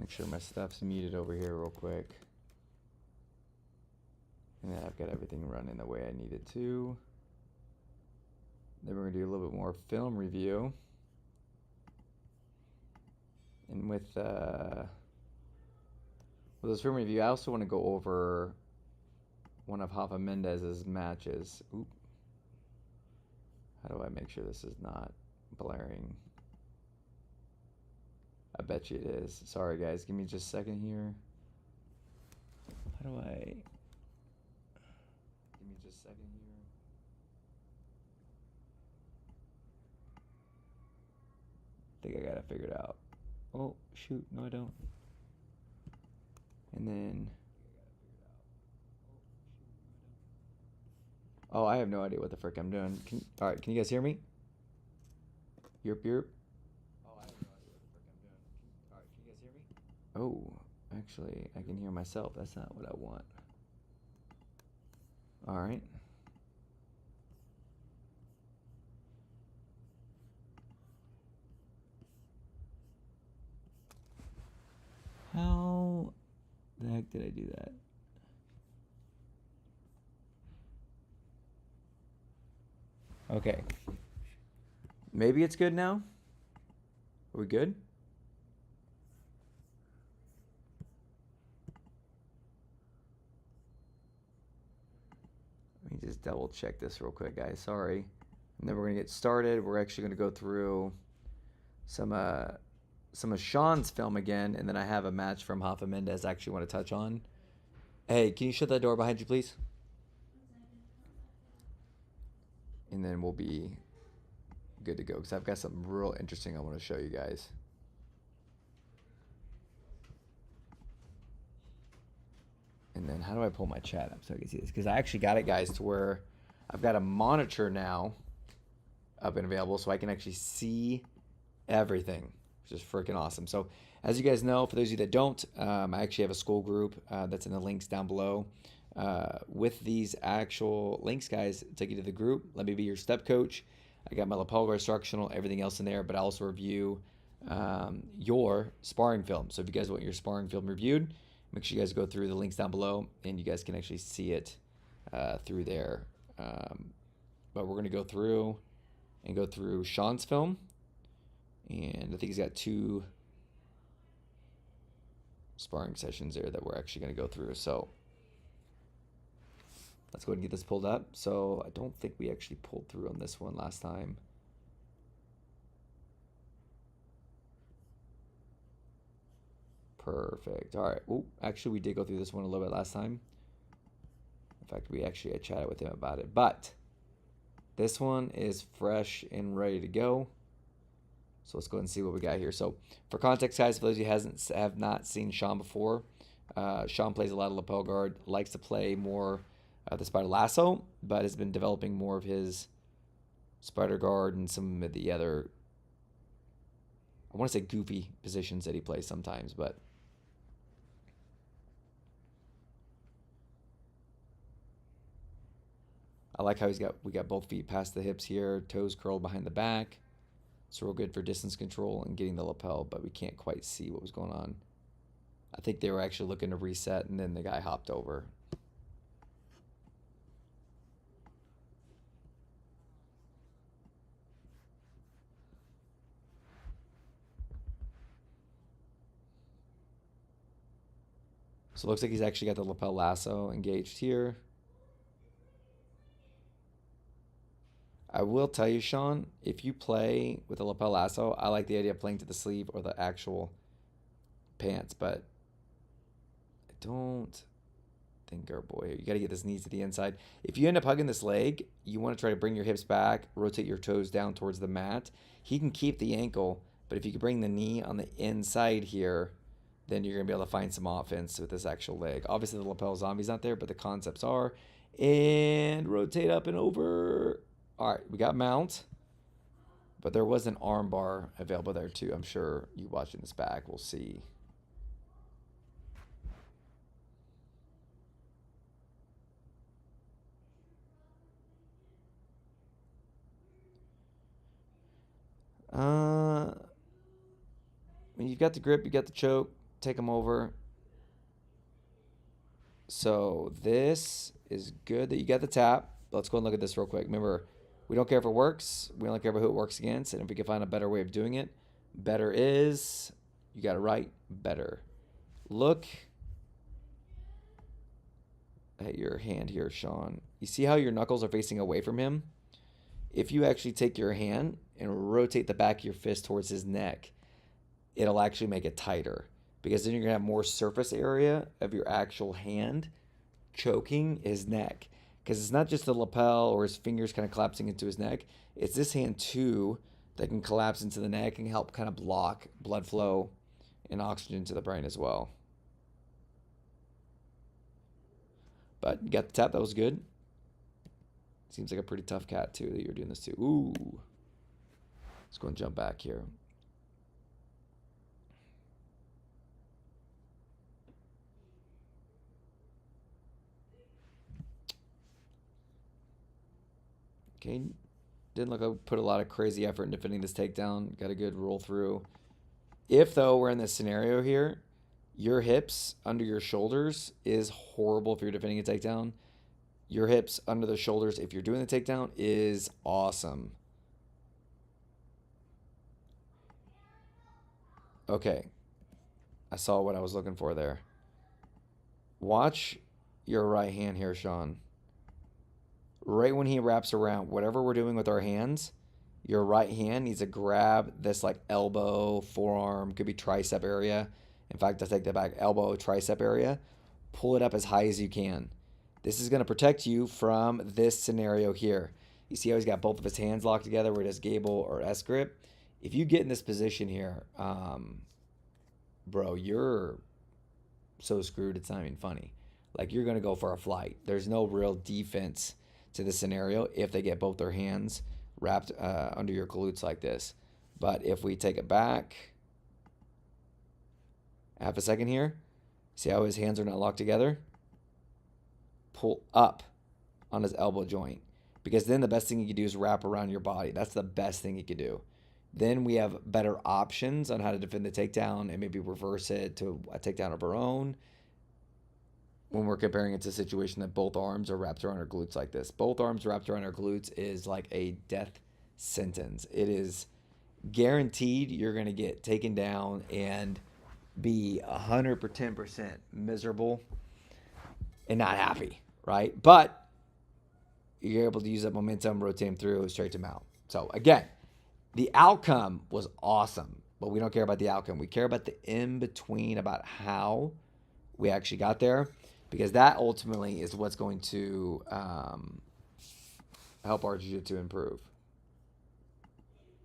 Make sure my stuff's muted over here real quick. And then I've got everything running the way I need it to. Then we're going to do a little bit more film review. And with this film review, I also want to go over one of Rafa Mendez's matches. Oop. How do I make sure this is not blaring? I bet you it is. Sorry, guys. Give me just a second here. How do I... Give me just a second here. I think I got it figured out. Oh, shoot. No, I don't. And then... Oh, I have no idea what the frick I'm doing. All right, can you guys hear me? Yerp, yerp. Oh, I have no idea what the frick I'm doing. All right, can you guys hear me? Oh, actually, I can hear myself. That's not what I want. All right. How the heck did I do that? Okay. Maybe it's good now? Are we good? Let me just double check this real quick, guys. Sorry. And then we're going to get started. We're actually going to go through some of Sean's film again, and then I have a match from Rafa Mendez I actually want to touch on. Hey, can you shut that door behind you, please? And then we'll be good to go because I've got something real interesting I want to show you guys. And then how do I pull my chat up so I can see this? Because I actually got it, guys, to where I've got a monitor now up and available so I can actually see everything, which is freaking awesome. So as you guys know, for those of you that don't, I actually have a school group that's in the links down below. With these actual links, guys, take you to the group. Let me be your step coach. I got my lapel guard instructional, everything else in there, but I also review your sparring film. So if you guys want your sparring film reviewed, make sure you guys go through the links down below and you guys can actually see it through there. But we're going to go through Sean's film. And I think he's got 2 sparring sessions there that we're actually going to go through. So let's go ahead and get this pulled up. So I don't think we actually pulled through on this one last time. Perfect. All right. Oh, actually, we did go through this one a little bit last time. In fact, I chatted with him about it. But this one is fresh and ready to go. So let's go ahead and see what we got here. So for context, guys, for those of you who have not seen Sean before, Sean plays a lot of lapel guard, likes to play more the spider lasso, but has been developing more of his spider guard and some of the other, I want to say goofy positions that he plays sometimes, but I like how we got both feet past the hips here, toes curled behind the back. It's real good for distance control and getting the lapel, but we can't quite see what was going on. I think they were actually looking to reset, and then the guy hopped over. So it looks like he's actually got the lapel lasso engaged here. I will tell you, Sean, if you play with a lapel lasso, I like the idea of playing to the sleeve or the actual pants, but I don't think our boy, you got to get his knees to the inside. If you end up hugging this leg, you want to try to bring your hips back, rotate your toes down towards the mat. He can keep the ankle, but if you can bring the knee on the inside here, then you're going to be able to find some offense with this actual leg. Obviously, the lapel zombie's not there, but the concepts are. And rotate up and over. All right, we got mount, but there was an arm bar available there too. I'm sure you watching this back will see. When you've got the grip, you got the choke. take him over. So this is good that you got the tap. Let's go and look at this real quick. Remember, we don't care if it works. We only care about who it works against. And if we can find a better way of doing it, better is, you got it right, better. Look at your hand here, Sean. You see how your knuckles are facing away from him? If you actually take your hand and rotate the back of your fist towards his neck, it'll actually make it tighter, because then you're going to have more surface area of your actual hand choking his neck. Because it's not just the lapel or his fingers kind of collapsing into his neck. It's this hand too that can collapse into the neck and help kind of block blood flow and oxygen to the brain as well. But you got the tap. That was good. Seems like a pretty tough cat too that you're doing this to. Ooh. Let's go and jump back here. Okay, didn't look like I put a lot of crazy effort in defending this takedown. Got a good roll through. If, though, we're in this scenario here, your hips under your shoulders is horrible if you're defending a takedown. Your hips under the shoulders, if you're doing the takedown, is awesome. Okay, I saw what I was looking for there. Watch your right hand here, Sean. Right when he wraps around, whatever we're doing with our hands, your right hand needs to grab this like elbow, forearm, could be tricep area. In fact, I'll take that back, elbow, tricep area. Pull it up as high as you can. This is going to protect you from this scenario here. You see how he's got both of his hands locked together where it is Gable or S grip? If you get in this position here, bro, you're so screwed it's not even funny. Like, you're going to go for a flight. There's no real defense to this scenario if they get both their hands wrapped under your glutes like this. But if we take it back half a second here, see how his hands are not locked together? Pull up on his elbow joint, because then the best thing you can do is wrap around your body. That's the best thing you can do. Then we have better options on how to defend the takedown and maybe reverse it to a takedown of our own when we're comparing it to a situation that both arms are wrapped around our glutes like this. Both arms wrapped around our glutes is like a death sentence. It is guaranteed you're going to get taken down and be 110% miserable and not happy, right? But you're able to use that momentum, rotate him through, straight him out. So again, the outcome was awesome, but we don't care about the outcome. We care about the in-between, about how we actually got there, because that ultimately is what's going to help our jiu-jitsu improve.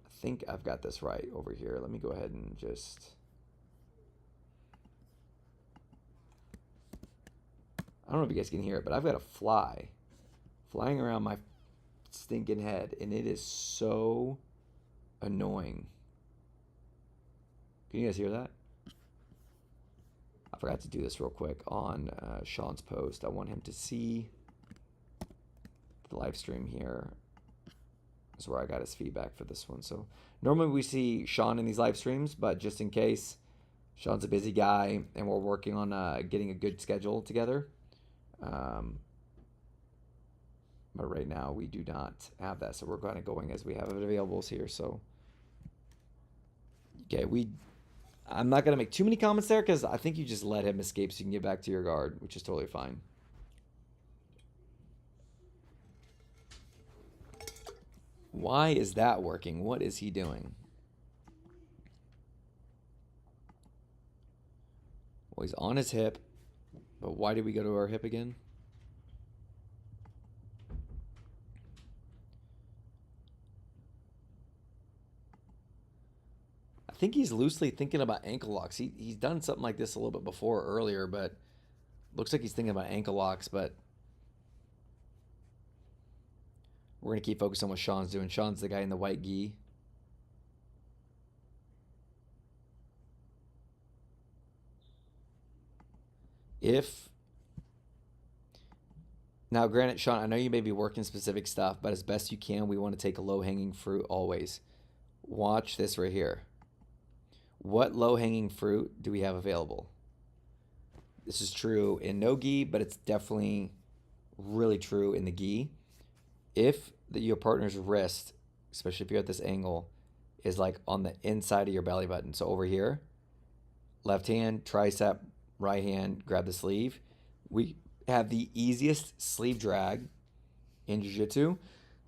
I think I've got this right over here. Let me go ahead and just... I don't know if you guys can hear it, but I've got a fly flying around my stinking head, and it is so annoying. Can you guys hear that? I forgot to do this real quick on Sean's post. I want him to see the live stream here. That's where I got his feedback for this one. So normally we see Sean in these live streams, but just in case, Sean's a busy guy and we're working on getting a good schedule together. But right now we do not have that, so we're kind of going as we have it available here. So okay, I'm not going to make too many comments there because I think you just let him escape so you can get back to your guard, which is totally fine. Why is that working? What is he doing? Well, he's on his hip, but why did we go to our hip again? I think he's loosely thinking about ankle locks. He's done something like this a little bit before earlier, but looks like he's thinking about ankle locks, but we're going to keep focusing on what Sean's doing. Sean's the guy in the white gi. Now, granted, Sean, I know you may be working specific stuff, but as best you can, we want to take a low-hanging fruit always. Watch this right here. What low-hanging fruit do we have available? This is true in no gi, but it's definitely really true in the gi. If your partner's wrist, especially if you're at this angle, is like on the inside of your belly button, so over here, left hand, tricep, right hand, grab the sleeve. We have the easiest sleeve drag in jiu-jitsu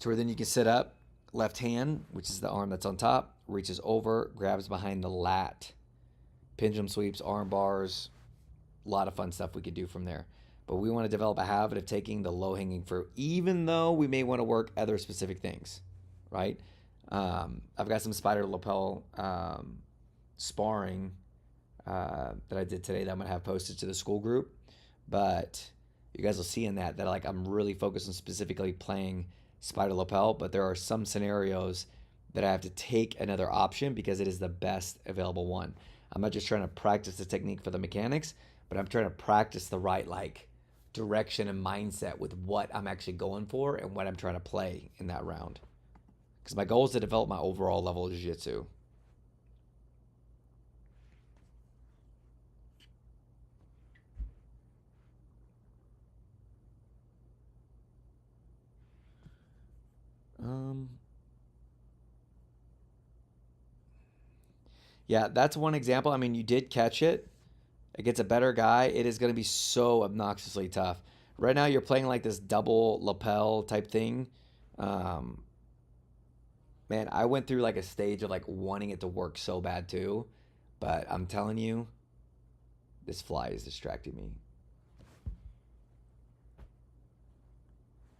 to where then you can sit up, left hand, which is the arm that's on top, reaches over, grabs behind the lat. Pendulum sweeps, arm bars, a lot of fun stuff we could do from there. But we want to develop a habit of taking the low-hanging fruit, even though we may want to work other specific things, right? I've got some spider lapel sparring that I did today that I'm going to have posted to the school group. But you guys will see in that like I'm really focused on specifically playing spider lapel, but there are some scenarios that I have to take another option because it is the best available one. I'm not just trying to practice the technique for the mechanics, but I'm trying to practice the right like direction and mindset with what I'm actually going for and what I'm trying to play in that round. Because my goal is to develop my overall level of jiu-jitsu. Yeah, that's one example. I mean, you did catch it against a better guy. It is going to be so obnoxiously tough. Right now, you're playing like this double lapel type thing. Um, Man, I went through like a stage of like wanting it to work so bad too. But I'm telling you, this fly is distracting me.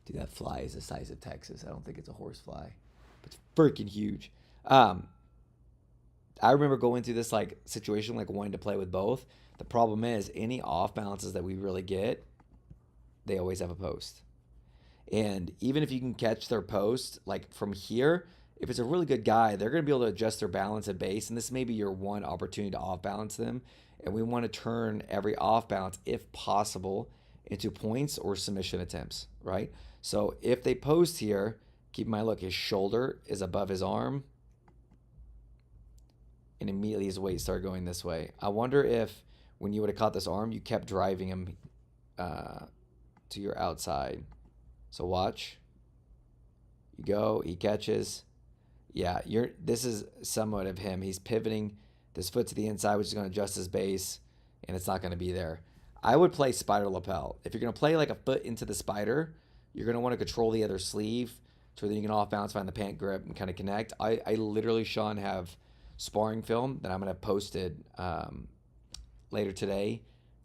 Dude, that fly is the size of Texas. I don't think it's a horse fly. But it's freaking huge. Um, I remember going through this like situation, like wanting to play with both. The problem is any off balances that we really get, they always have a post. And even if you can catch their post, like from here, if it's a really good guy, they're going to be able to adjust their balance at base. And this may be your one opportunity to off balance them. And we want to turn every off balance, if possible, into points or submission attempts, right? So if they post here, keep in mind, look, his shoulder is above his arm. And immediately his weight started going this way. I wonder if when you would have caught this arm, you kept driving him to your outside. So watch. You go, he catches. Yeah, this is somewhat of him. He's pivoting this foot to the inside, which is going to adjust his base, and it's not going to be there. I would play spider lapel. If you're going to play like a foot into the spider, you're going to want to control the other sleeve so that you can off balance, find the pant grip, and kind of connect. I literally, Sean, have sparring film that I'm going to post it later today.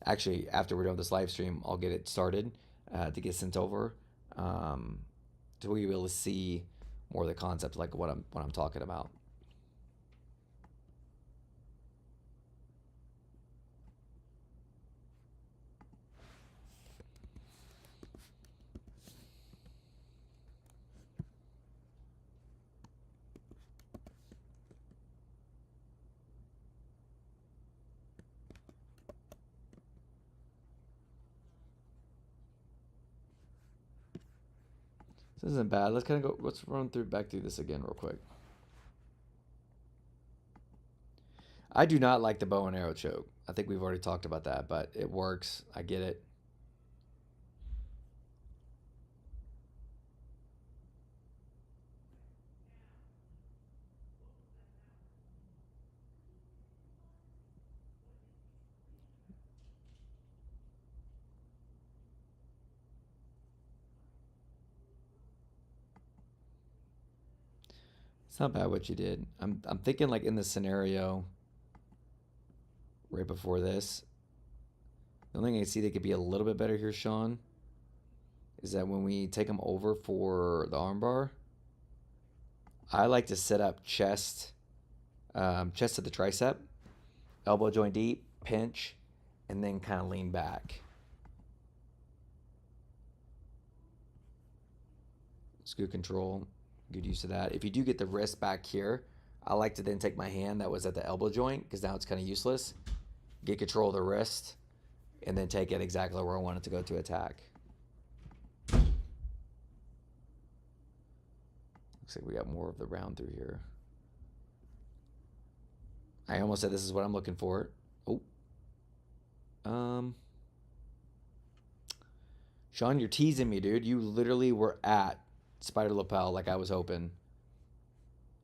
Actually, after we're done with this live stream, I'll get it started to get sent over to be able to see more of the concepts, like what I'm talking about. This isn't bad. Let's kind of go. Let's run back through this again real quick. I do not like the bow and arrow choke. I think we've already talked about that, but it works. I get it. It's not bad what you did. I'm thinking like in the scenario right before this. The only thing I see that could be a little bit better here, Sean, is that when we take them over for the armbar, I like to set up chest to the tricep, elbow joint deep, pinch, and then kind of lean back. It's good control, good use of that. If you do get the wrist back here, I like to then take my hand that was at the elbow joint, because now it's kind of useless. Get control of the wrist, and then take it exactly where I want it to go to attack. Looks like we got more of the round through here. I almost said this is what I'm looking for. Oh. Sean, you're teasing me, dude. You literally were at spider lapel like I was hoping.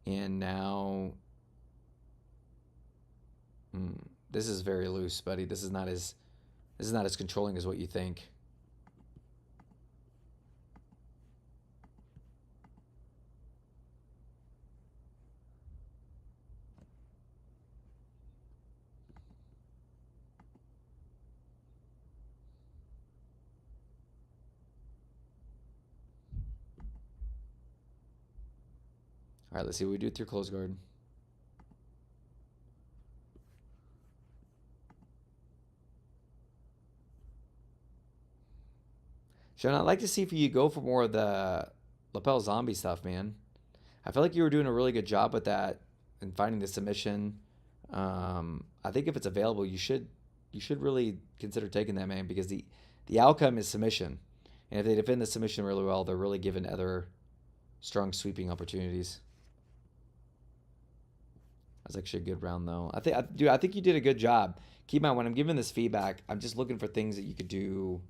And now... this is very loose, buddy. This is not as controlling as what you think. All right, let's see what we do through close guard. Sean, I'd like to see if you go for more of the lapel zombie stuff, man. I feel like you were doing a really good job with that and finding the submission. I think if it's available, you should really consider taking that, man, because the outcome is submission. And if they defend the submission really well, they're really given other strong sweeping opportunities. That's actually a good round, though. I think you did a good job. Keep in mind, when I'm giving this feedback, I'm just looking for things that you could do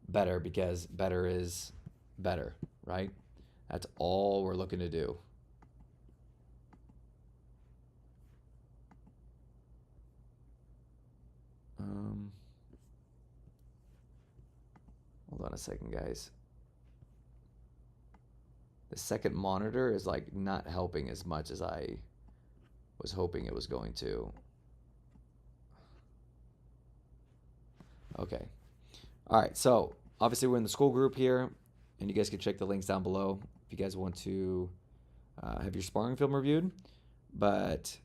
better, because better is better, right? That's all we're looking to do. Hold on a second, guys. The second monitor is like not helping as much as I was hoping it was going to. Okay. All right, so obviously we're in the school group here, and you guys can check the links down below if you guys want to have your sparring film reviewed. But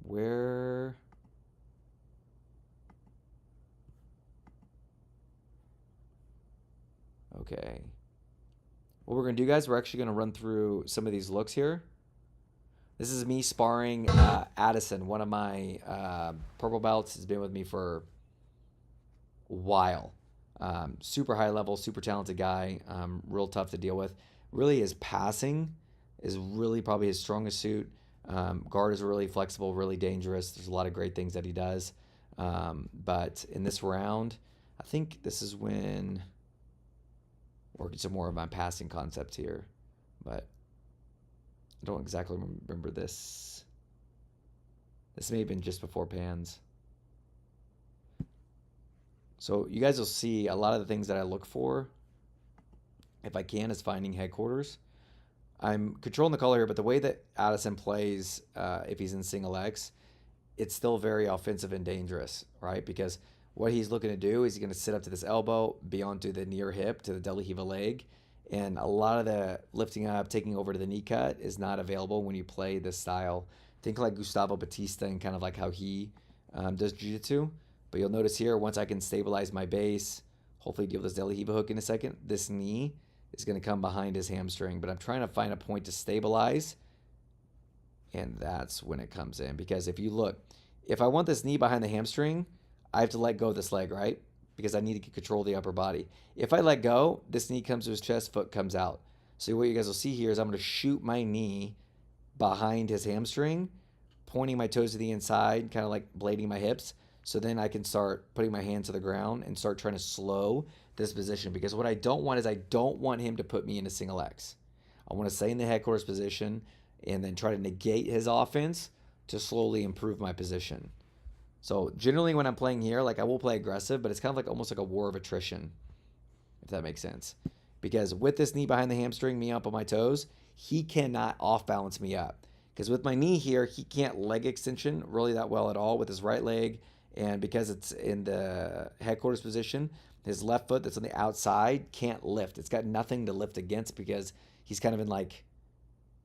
where... Okay. What we're going to do, guys, we're actually going to run through some of these looks here. This is me sparring Addison, one of my purple belts. Has been with me for a while. Super high level, super talented guy. Real tough to deal with. Really, his passing is really probably his strongest suit. Guard is really flexible, really dangerous. There's a lot of great things that he does. But in this round, I think this is when... working some more of my passing concepts here, but I don't exactly remember this. This may have been just before pans. So you guys will see a lot of the things that I look for, if I can, is finding headquarters. I'm controlling the color here, but the way that Addison plays, if he's in single X, it's still very offensive and dangerous, right? Because what he's looking to do is he's going to sit up to this elbow, be onto the near hip, to the De La Hiva leg. And a lot of the lifting up, taking over to the knee cut is not available when you play this style. Think like Gustavo Batista and kind of like how he does jiu-jitsu. But you'll notice here, once I can stabilize my base, hopefully deal with this De La Hiva hook in a second, this knee is going to come behind his hamstring. But I'm trying to find a point to stabilize, and that's when it comes in. Because if you look, if I want this knee behind the hamstring, I have to let go of this leg, right? Because I need to control the upper body. If I let go, this knee comes to his chest, foot comes out. So what you guys will see here is I'm going to shoot my knee behind his hamstring, pointing my toes to the inside, kind of like blading my hips. So then I can start putting my hands to the ground and start trying to slow this position. Because what I don't want is I don't want him to put me into single X. I want to stay in the headquarters position and then try to negate his offense to slowly improve my position. So generally when I'm playing here, like I will play aggressive, but it's kind of like almost like a war of attrition, if that makes sense. Because with this knee behind the hamstring, me up on my toes, he cannot off balance me up. Because with my knee here, he can't leg extension really that well at all with his right leg. And because it's in the headquarters position, his left foot that's on the outside can't lift. It's got nothing to lift against because he's kind of in like,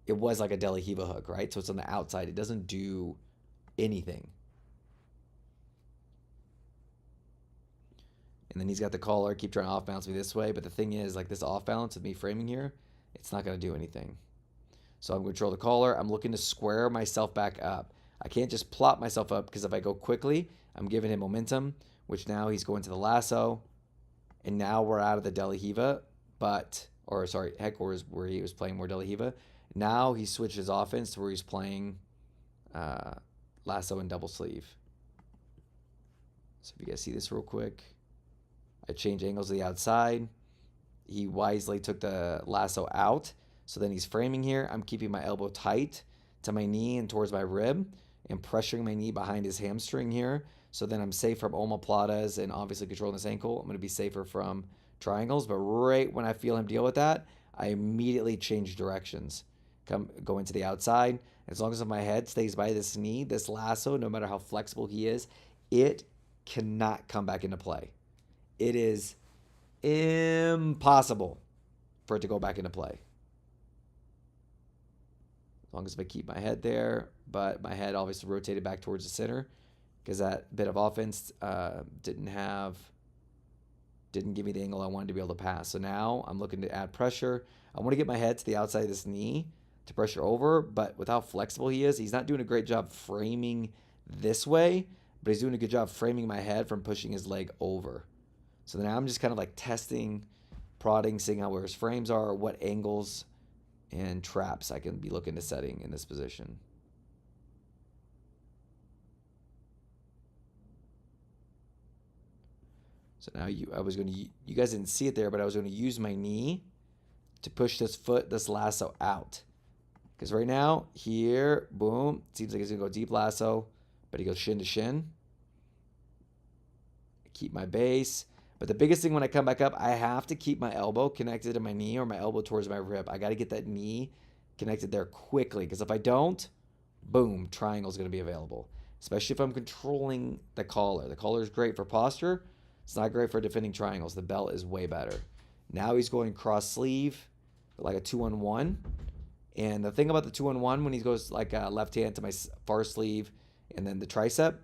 it was like a De La Hiva hook, right? So it's on the outside. It doesn't do anything. And then he's got the collar, keep trying to off balance me this way. But the thing is, like this off balance with me framing here, it's not going to do anything. So I'm going to control the collar. I'm looking to square myself back up. I can't just plop myself up because if I go quickly, I'm giving him momentum, which now he's going to the lasso. And now we're out of the De La Hiva, headquarters where he was playing more De La Hiva. Now he switched his offense to where he's playing lasso and double sleeve. So if you guys see this real quick, I changed angles to the outside. He wisely took the lasso out. So then he's framing here. I'm keeping my elbow tight to my knee and towards my rib and pressuring my knee behind his hamstring here. So then I'm safe from omoplatas and obviously controlling this ankle. I'm going to be safer from triangles. But right when I feel him deal with that, I immediately change directions. Go into the outside. As long as my head stays by this knee, this lasso, no matter how flexible he is, it cannot come back into play. It is impossible for it to go back into play. As long as I keep my head there, but my head obviously rotated back towards the center because that bit of offense didn't give me the angle I wanted to be able to pass. So now I'm looking to add pressure. I want to get my head to the outside of this knee to pressure over, but with how flexible he is, he's not doing a great job framing this way, but he's doing a good job framing my head from pushing his leg over. So now I'm just kind of like testing, prodding, seeing how where his frames are, what angles and traps I can be looking to setting in this position. So now you guys didn't see it there, but I was going to use my knee to push this lasso out. Because right now, here, boom, seems like he's going to go deep lasso, but he goes shin to shin. Keep my base. But the biggest thing when I come back up, I have to keep my elbow connected to my knee or my elbow towards my rib. I got to get that knee connected there quickly because if I don't, boom, triangle is going to be available. Especially if I'm controlling the collar. The collar is great for posture. It's not great for defending triangles. The belt is way better. Now he's going cross sleeve, like a 2-on-1. And the thing about the 2-on-1, when he goes like left hand to my far sleeve and then the tricep,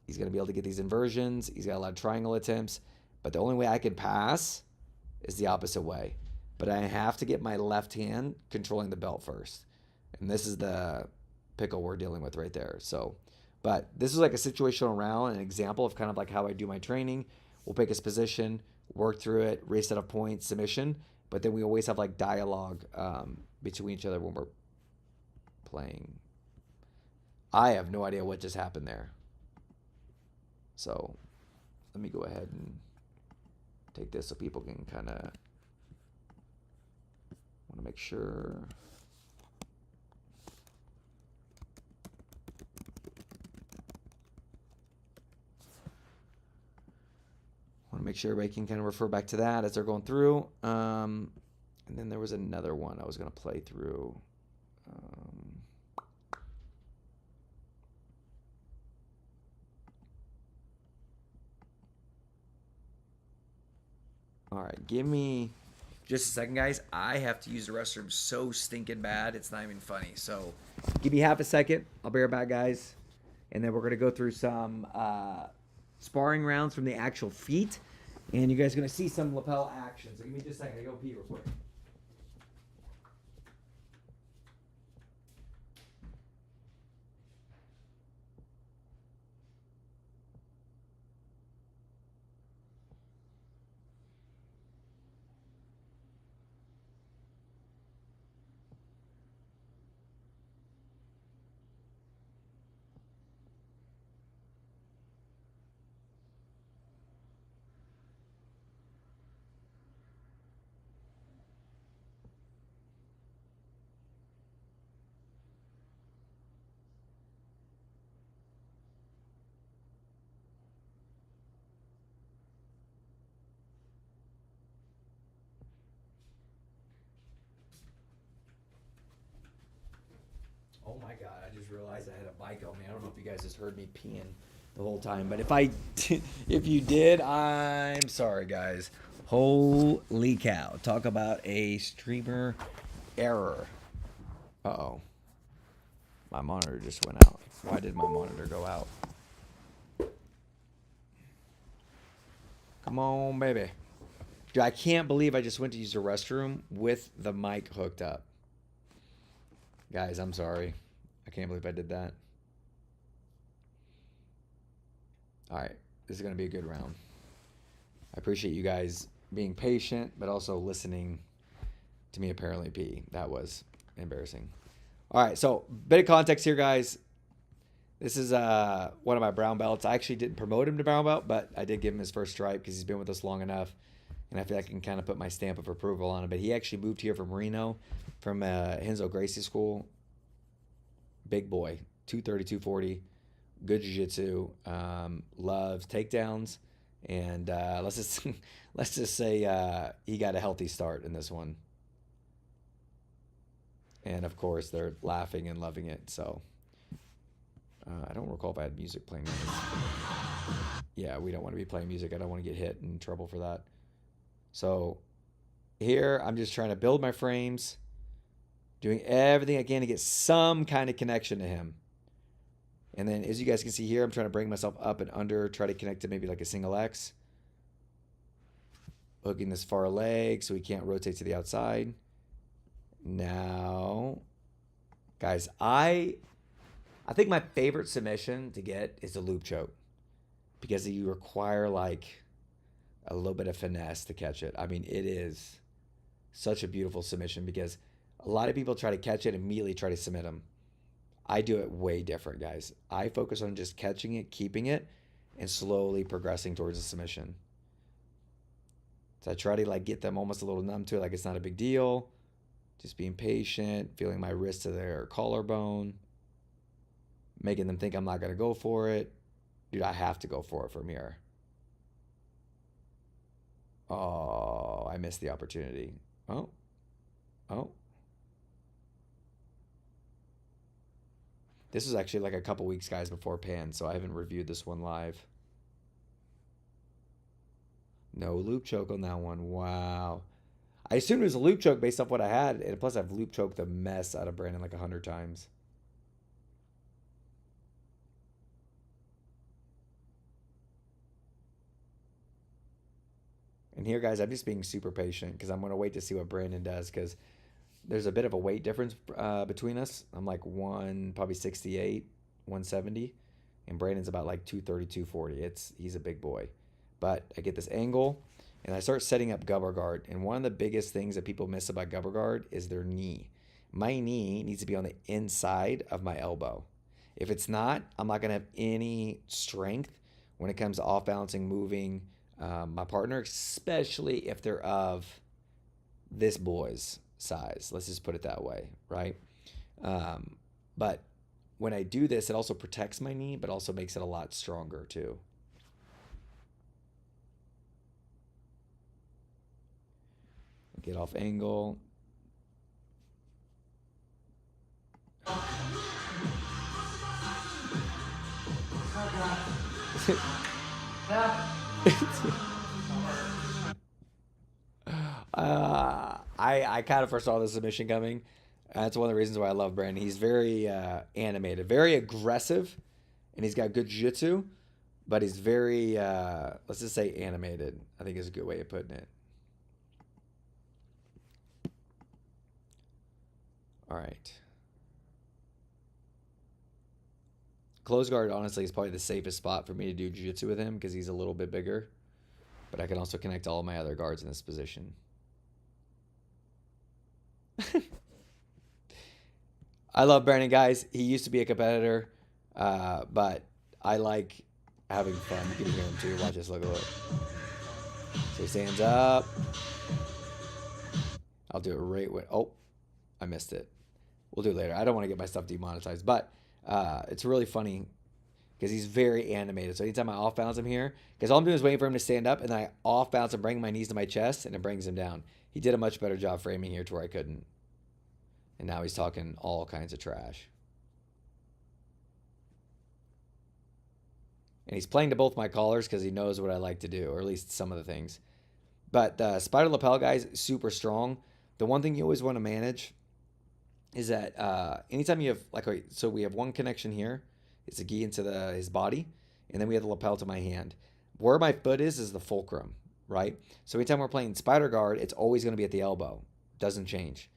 he's going to be able to get these inversions. He's got a lot of triangle attempts. But the only way I can pass is the opposite way. But I have to get my left hand controlling the belt first. And this is the pickle we're dealing with right there. So, but this is like a situational round, an example of kind of like how I do my training. We'll pick his position, work through it, reset of points, submission. But then we always have like dialogue between each other when we're playing. I have no idea what just happened there. So let me go ahead and take this so people can kind of want to make sure. Want to make sure everybody can kind of refer back to that as they're going through. And then there was another one I was going to play through. All right, give me just a second, guys. I have to use the restroom so stinking bad, it's not even funny. So give me half a second. I'll be right back, guys. And then we're going to go through some sparring rounds from the actual feet. And you guys are going to see some lapel action. So give me just a second. I go pee real quick. Oh my God, I just realized I had a bike on me. I don't know if you guys just heard me peeing the whole time, but if you did, I'm sorry, guys. Holy cow. Talk about a streamer error. Uh-oh. My monitor just went out. Why did my monitor go out? Come on, baby. Dude, I can't believe I just went to use the restroom with the mic hooked up. Guys, I'm sorry. I can't believe I did that. All right. This is going to be a good round. I appreciate you guys being patient, but also listening to me apparently pee. That was Embarrassing. All right, so bit of context here, guys. This is one of my brown belts. I actually didn't promote him to brown belt, but I did give him his first stripe because he's been with us long enough. And I feel like I can kind of put my stamp of approval on him. But he actually moved here from Reno, from Henzo Gracie School. Big boy, 230, 240, good jiu-jitsu, loves takedowns. And let's just say he got a healthy start in this one. And, of course, they're laughing and loving it, so... I don't recall if I had music playing. Yeah, we don't want to be playing music. I don't want to get hit in trouble for that. So here, I'm just trying to build my frames, doing everything I can to get some kind of connection to him. And then, as you guys can see here, I'm trying to bring myself up and under, try to connect to maybe like a single X. Hooking this far leg so he can't rotate to the outside. Now, guys, I think my favorite submission to get is a loop choke because you require like a little bit of finesse to catch it. I mean, it is such a beautiful submission because a lot of people try to catch it and immediately try to submit them. I do it way different, guys. I focus on just catching it, keeping it, and slowly progressing towards a submission. So I try to like get them almost a little numb to it, like it's not a big deal. Just being patient, feeling my wrist to their collarbone. Making them think I'm not going to go for it. Dude, I have to go for it from here. Oh, I missed the opportunity. Oh. This was actually like a couple weeks, guys, before Pan, so I haven't reviewed this one live. No loop choke on that one. Wow. I assumed it was a loop choke based off what I had, and plus I've loop choked the mess out of Brandon like 100 times. And here, guys, I'm just being super patient because I'm going to wait to see what Brandon does because there's a bit of a weight difference between us. I'm like probably 68, 170, and Brandon's about like 230, 240. He's a big boy. But I get this angle, and I start setting up gubber guard. And one of the biggest things that people miss about gubber guard is their knee. My knee needs to be on the inside of my elbow. If it's not, I'm not going to have any strength when it comes to off-balancing, moving, my partner, especially if they're of this boy's size. Let's just put it that way, right? But when I do this, it also protects my knee, but also makes it a lot stronger too. Get off angle. I kind of foresaw the submission coming. That's one of the reasons why I love Brandon. He's very animated, very aggressive, and he's got good jiu-jitsu, but he's very, let's just say animated, I think is a good way of putting it. All right. Close guard, honestly, is probably the safest spot for me to do jiu-jitsu with him because he's a little bit bigger. But I can also connect all of my other guards in this position. I love Brandon, guys. He used to be a competitor, but I like having fun. You can hear him too. Watch this. Look. So he stands up. I'll do it right when... Oh, I missed it. We'll do it later. I don't want to get my stuff demonetized, but it's really funny because he's very animated. So anytime I off balance him here, because all I'm doing is waiting for him to stand up, and then I off balance and bring my knees to my chest, and it brings him down. He did a much better job framing here to where I couldn't. And now he's talking all kinds of trash. And he's playing to both my collars because he knows what I like to do, or at least some of the things. But the spider lapel, guys, super strong. The one thing you always want to manage is that anytime you have, like, so we have one connection here. It's a gi into his body, and then we have the lapel to my hand. Where my foot is the fulcrum, right? So anytime we're playing spider guard, it's always going to be at the elbow. Doesn't change.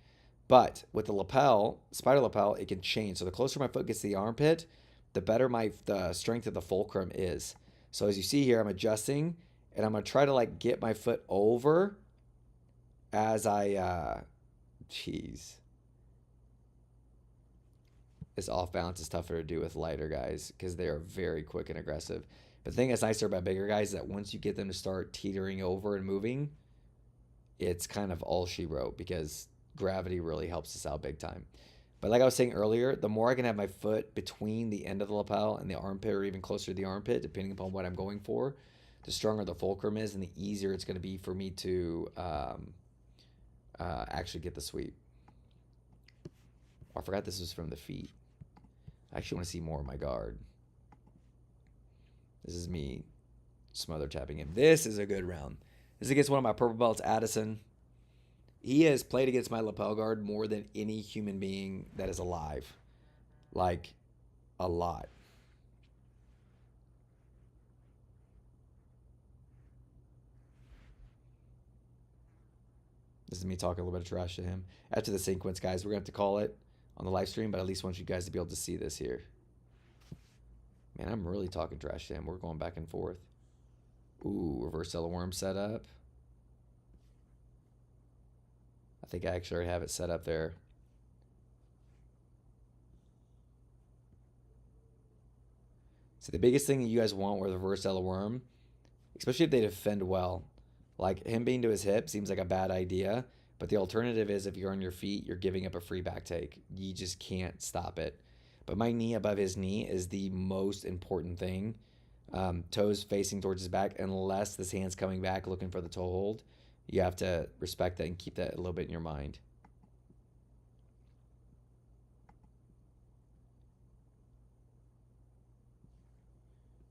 But with the lapel, spider lapel, it can change. So the closer my foot gets to the armpit, the better the strength of the fulcrum is. So as you see here, I'm adjusting, and I'm going to try to like get my foot over as I, jeez. this off balance is tougher to do with lighter guys because they are very quick and aggressive. But the thing that's nicer about bigger guys is that once you get them to start teetering over and moving, it's kind of all she wrote because gravity really helps us out big time. But like I was saying earlier, the more I can have my foot between the end of the lapel and the armpit or even closer to the armpit, depending upon what I'm going for, the stronger the fulcrum is and the easier it's going to be for me to actually get the sweep. Oh, I forgot this was from the feet. I actually want to see more of my guard. This is me smother tapping him. This is a good round. This is against one of my purple belts, Addison. He has played against my lapel guard more than any human being that is alive. Like, a lot. This is me talking a little bit of trash to him. After the sequence, guys, we're going to have to call it on the live stream, but I at least want you guys to be able to see this here. Man, I'm really talking trash to him. We're going back and forth. Ooh, reverse cellar worm set up. I think I actually already have it set up there. So the biggest thing that you guys want with a reverse cellar worm, especially if they defend well, like him being to his hip seems like a bad idea, but the alternative is if you're on your feet, you're giving up a free back take. You just can't stop it. But my knee above his knee is the most important thing. Toes facing towards his back, unless this hand's coming back looking for the toe hold. You have to respect that and keep that a little bit in your mind.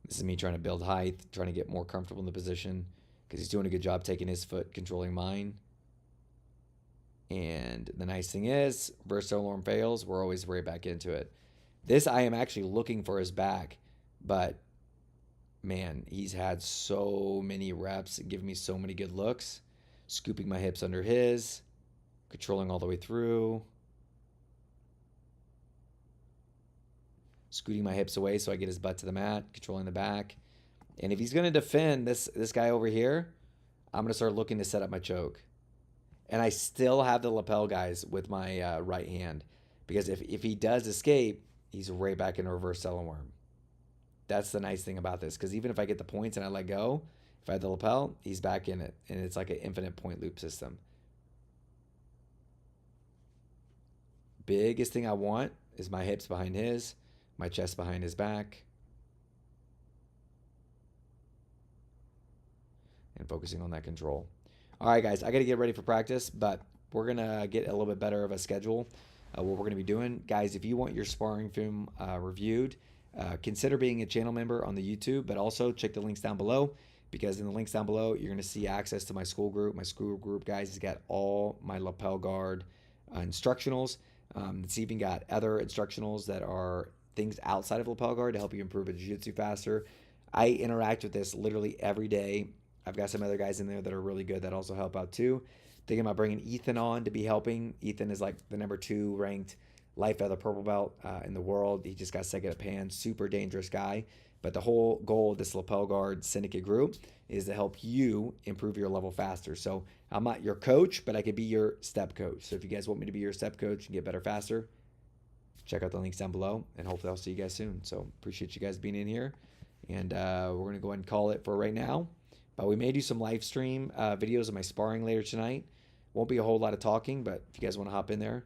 This is me trying to build height, trying to get more comfortable in the position because he's doing a good job taking his foot, controlling mine. And the nice thing is, reverse arm fails, we're always right back into it. This, I am actually looking for his back, but man, he's had so many reps and giving me so many good looks. Scooping my hips under his, controlling all the way through. Scooting my hips away so I get his butt to the mat, controlling the back. And if he's going to defend this guy over here, I'm going to start looking to set up my choke. And I still have the lapel, guys, with my right hand. Because if he does escape, he's right back in a reverse cellar worm. That's the nice thing about this. Because even if I get the points and I let go, if I have the lapel, he's back in it. And it's like an infinite point loop system. Biggest thing I want is my hips behind his, my chest behind his back. And focusing on that control. All right, guys, I got to get ready for practice, but we're going to get a little bit better of a schedule, what we're going to be doing. Guys, if you want your sparring film reviewed, consider being a channel member on the YouTube, but also check the links down below, because in the links down below, you're going to see access to my school group. My school group, guys, has got all my lapel guard instructionals. It's even got other instructionals that are things outside of lapel guard to help you improve jiu-jitsu faster. I interact with this literally every day. I've got some other guys in there that are really good that also help out too. Thinking about bringing Ethan on to be helping. Ethan is like the #2 ranked light feather purple belt in the world. He just got second at Pan. Super dangerous guy. But the whole goal of this lapel guard syndicate group is to help you improve your level faster. So I'm not your coach, but I could be your step coach. So if you guys want me to be your step coach and get better faster, check out the links down below, and hopefully I'll see you guys soon. So appreciate you guys being in here, and we're going to go ahead and call it for right now. But we may do some live stream videos of my sparring later tonight. Won't be a whole lot of talking, but if you guys want to hop in there,